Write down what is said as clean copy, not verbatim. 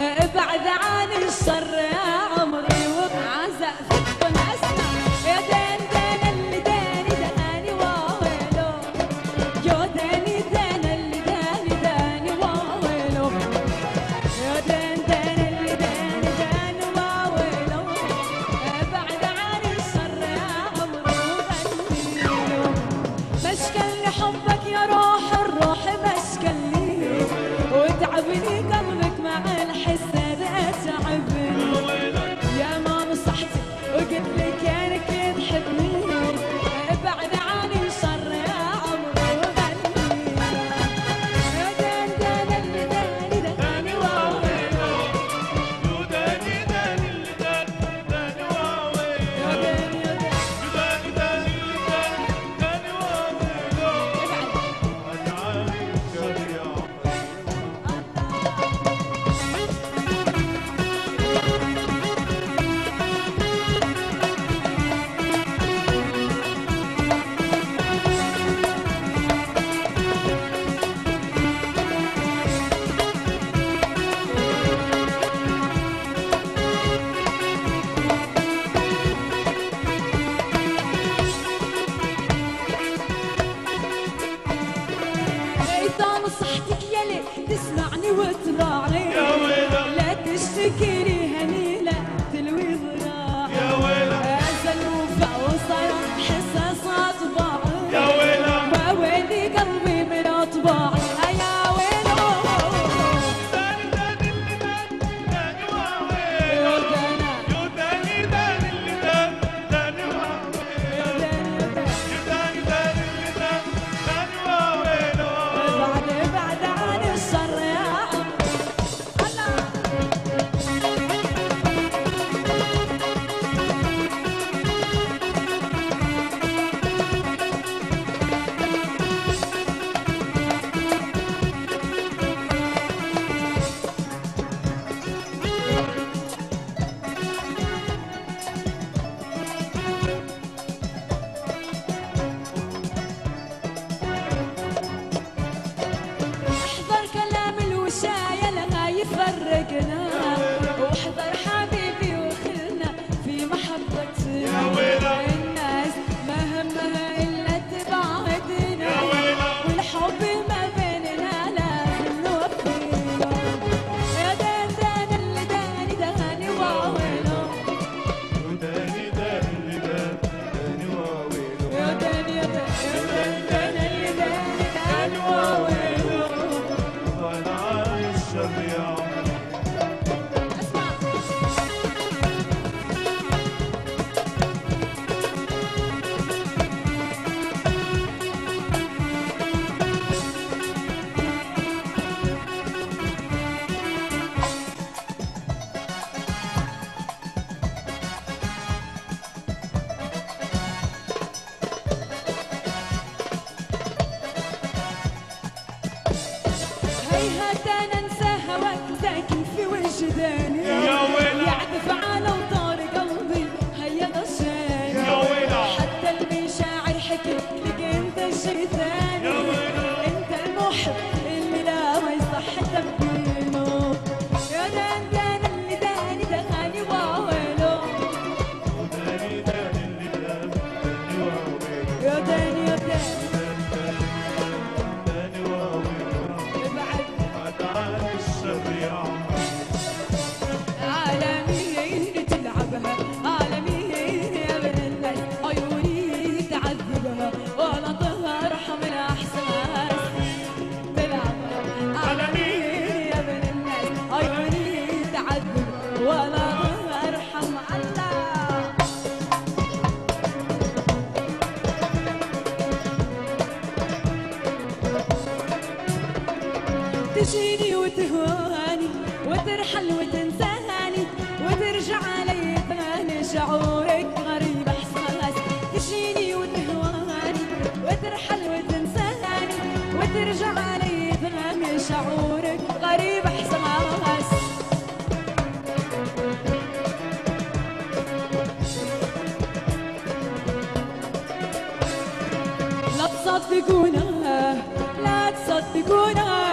ابعد عن الشر يا عمري وبعزقك ونسمع يا دان دان اللي داني داني واويلو يا داني دان اللي داني داني واويلو يا دان دان اللي داني داني واويلو ابعد عن الشر يا عمري وغنيلو مشكلني حبك يا روح الروح مشكلني وتعبني قلبك مع الحس اتعبني يا ما نصحتك وقلت لك انك تحبني ابعد عني الشر يا عمري وغني يا دان دان اللي داني داني واويلو يا داني داني اللي داني واويلو يا دان يا دان داني داني اللي داني واويلو ابعد عني الشر يا عمري. إذا نصحتك يلي تسمعني وتراعي يا ويلة لا تشتكي لي هنيلة تلوي ضراعي يا ويلة أزل وفا وصار حساسات باعي يا ويلة ما ويلي قلبي من أطباعي يا ويلو داني داني اللي داني واويلو يا دانا يا داني داني اللي داني واويلو يا دانا يا داني داني اللي داني واويلو ابعد ابعد عن الشر يا عمري الله احذر كلام الوشاية لها يفرقنا واحذر حبيبي وخلنا في محبتنا يا ويلة الناس ما همها إلا تبعدنا يا ويلة والحب ما بيننا لازم نوفينا يا دان دان اللي داني داني واويلو داني داني اللي داني واويلو يا دان يا دان يا دان دان اللي داني داني واويلو ابعد عن الشر يا عمري. اسمع هيهات انا انسى هواك ساكن في وجداني يا ويلة يعزف على وطار قلبي هيا غشاني يا ويلة حتى المشاعر حكت لك انت شي ثاني يا ويلة انت المحب اللي لا ما يصح تبينه يا دان دان اللي داني داني واويلو داني داني اللي داني واويلو يا دان يا دان داني واويلو ابعد ابعد عن الشر يا عمري. عالمين تلعبها عالمين يا ابن الناس عيوني تعذبها ولا ظهر حمل احساس تلعبها عالمين يا ابن الناس عيوني تعذبها ولا ظهر حمل الله تجيني وتهواني وترحل وتنساني وترجع علي ثاني شعورك غريب احساس تجيني وتهواني وترحل وتنساني وترجع علي ثاني شعورك غريب احساس لا تصدقونا لا تصدقونا